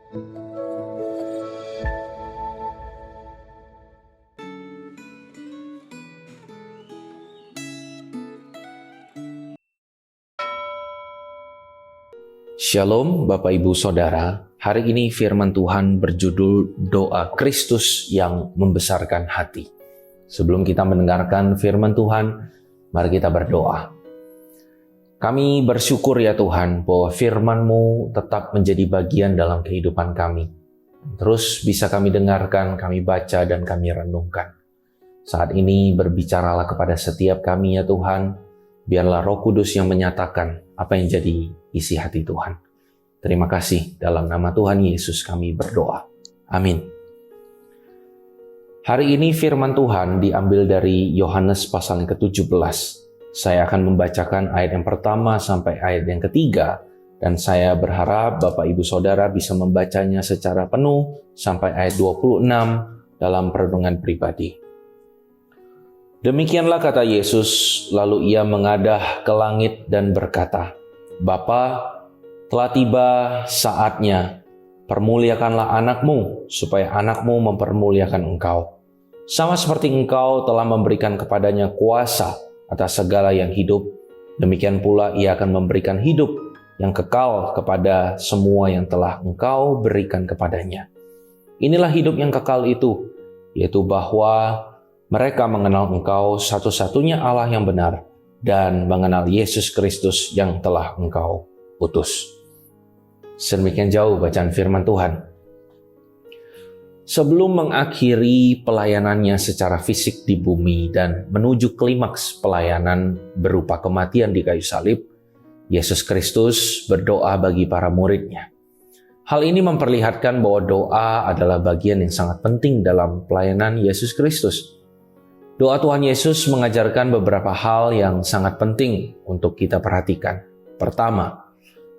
Shalom Bapak Ibu Saudara, hari ini firman Tuhan berjudul Doa Kristus yang Membesarkan Hati. Sebelum kita mendengarkan firman Tuhan, mari kita berdoa. Kami bersyukur ya Tuhan bahwa firman-Mu tetap menjadi bagian dalam kehidupan kami. Terus bisa kami dengarkan, kami baca dan kami renungkan. Saat ini berbicaralah kepada setiap kami ya Tuhan, biarlah Roh Kudus yang menyatakan apa yang jadi isi hati Tuhan. Terima kasih, dalam nama Tuhan Yesus kami berdoa. Amin. Hari ini firman Tuhan diambil dari Yohanes pasal yang ke-17. Saya akan membacakan ayat yang pertama sampai ayat yang ketiga, dan saya berharap Bapak Ibu Saudara bisa membacanya secara penuh sampai ayat 26 dalam perenungan pribadi. Demikianlah kata Yesus, lalu ia mengadah ke langit dan berkata, Bapa, telah tiba saatnya, permuliakanlah anakmu, supaya anakmu mempermuliakan engkau. Sama seperti engkau telah memberikan kepadanya kuasa atas segala yang hidup, demikian pula ia akan memberikan hidup yang kekal kepada semua yang telah engkau berikan kepadanya. Inilah hidup yang kekal itu, yaitu bahwa mereka mengenal Engkau satu-satunya Allah yang benar dan mengenal Yesus Kristus yang telah Engkau utus. Sedemikian jauh bacaan firman Tuhan. Sebelum mengakhiri pelayanannya secara fisik di bumi dan menuju klimaks pelayanan berupa kematian di kayu salib, Yesus Kristus berdoa bagi para murid-Nya. Hal ini memperlihatkan bahwa doa adalah bagian yang sangat penting dalam pelayanan Yesus Kristus. Doa Tuhan Yesus mengajarkan beberapa hal yang sangat penting untuk kita perhatikan. Pertama,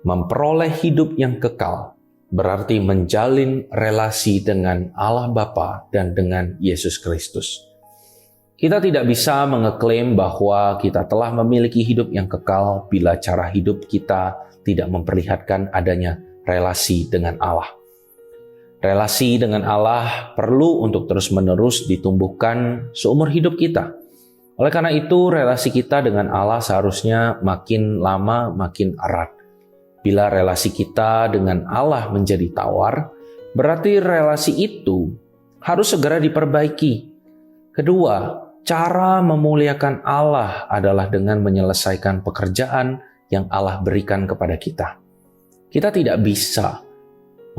memperoleh hidup yang kekal, berarti menjalin relasi dengan Allah Bapa dan dengan Yesus Kristus. Kita tidak bisa mengeklaim bahwa kita telah memiliki hidup yang kekal bila cara hidup kita tidak memperlihatkan adanya relasi dengan Allah. Relasi dengan Allah perlu untuk terus-menerus ditumbuhkan seumur hidup kita. Oleh karena itu, relasi kita dengan Allah seharusnya makin lama makin erat. Bila relasi kita dengan Allah menjadi tawar, berarti relasi itu harus segera diperbaiki. Kedua, cara memuliakan Allah adalah dengan menyelesaikan pekerjaan yang Allah berikan kepada kita. Kita tidak bisa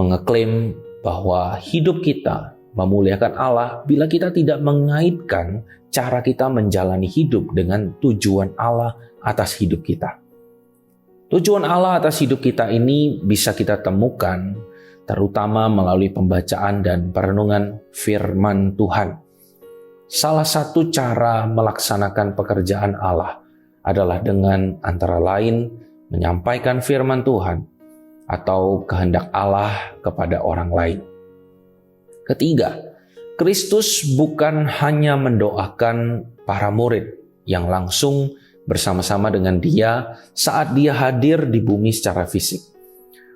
mengeklaim bahwa hidup kita memuliakan Allah bila kita tidak mengaitkan cara kita menjalani hidup dengan tujuan Allah atas hidup kita. Tujuan Allah atas hidup kita ini bisa kita temukan terutama melalui pembacaan dan perenungan firman Tuhan. Salah satu cara melaksanakan pekerjaan Allah adalah dengan antara lain menyampaikan firman Tuhan atau kehendak Allah kepada orang lain. Ketiga, Kristus bukan hanya mendoakan para murid yang langsung bersama-sama dengan Dia saat Dia hadir di bumi secara fisik.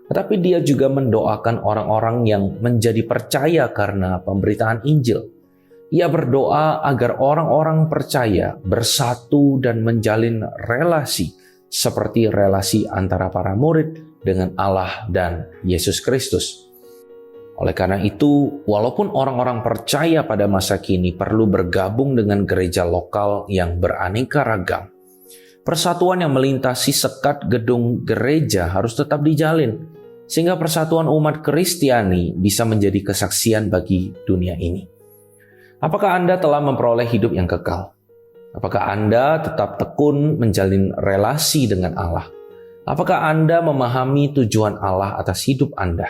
Tetapi Dia juga mendoakan orang-orang yang menjadi percaya karena pemberitaan Injil. Ia berdoa agar orang-orang percaya bersatu dan menjalin relasi seperti relasi antara para murid dengan Allah dan Yesus Kristus. Oleh karena itu, walaupun orang-orang percaya pada masa kini perlu bergabung dengan gereja lokal yang beraneka ragam, persatuan yang melintasi sekat gedung gereja harus tetap dijalin, sehingga persatuan umat Kristiani bisa menjadi kesaksian bagi dunia ini. Apakah Anda telah memperoleh hidup yang kekal? Apakah Anda tetap tekun menjalin relasi dengan Allah? Apakah Anda memahami tujuan Allah atas hidup Anda?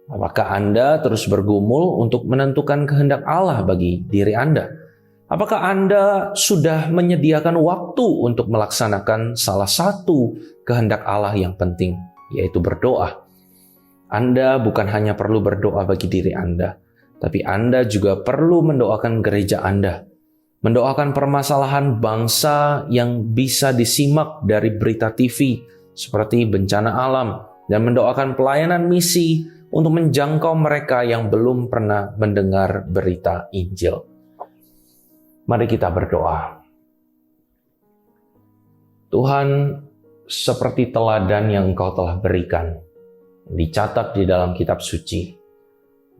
Apakah Anda terus bergumul untuk menentukan kehendak Allah bagi diri Anda? Apakah Anda sudah menyediakan waktu untuk melaksanakan salah satu kehendak Allah yang penting, yaitu berdoa? Anda bukan hanya perlu berdoa bagi diri Anda, tapi Anda juga perlu mendoakan gereja Anda, mendoakan permasalahan bangsa yang bisa disimak dari berita TV seperti bencana alam, dan mendoakan pelayanan misi untuk menjangkau mereka yang belum pernah mendengar berita Injil. Mari kita berdoa. Tuhan, seperti teladan yang Engkau telah berikan, dicatat di dalam kitab suci,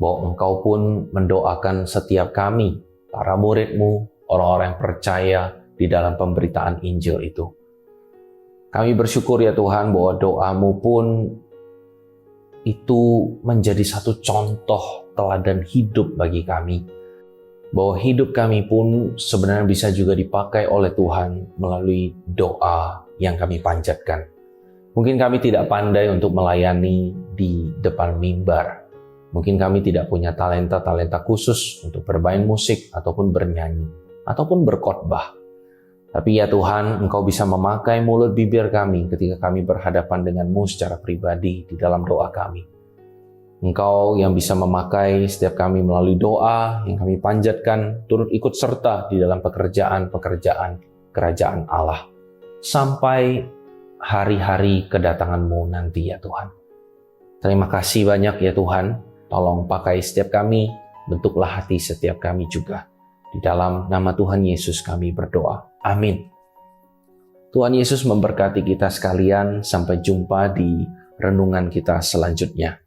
bahwa Engkau pun mendoakan setiap kami, para murid-Mu, orang-orang yang percaya di dalam pemberitaan Injil itu. Kami bersyukur ya Tuhan bahwa doa-Mu pun itu menjadi satu contoh teladan hidup bagi kami. Bahwa hidup kami pun sebenarnya bisa juga dipakai oleh Tuhan melalui doa yang kami panjatkan. Mungkin kami tidak pandai untuk melayani di depan mimbar. Mungkin kami tidak punya talenta-talenta khusus untuk bermain musik ataupun bernyanyi, ataupun berkhotbah. Tapi ya Tuhan, Engkau bisa memakai mulut bibir kami ketika kami berhadapan denganmu secara pribadi di dalam doa kami. Engkau yang bisa memakai setiap kami melalui doa yang kami panjatkan, turut ikut serta di dalam pekerjaan-pekerjaan kerajaan Allah. Sampai hari-hari kedatangan-Mu nanti ya Tuhan. Terima kasih banyak ya Tuhan. Tolong pakai setiap kami, bentuklah hati setiap kami juga. Di dalam nama Tuhan Yesus kami berdoa. Amin. Tuhan Yesus memberkati kita sekalian. Sampai jumpa di renungan kita selanjutnya.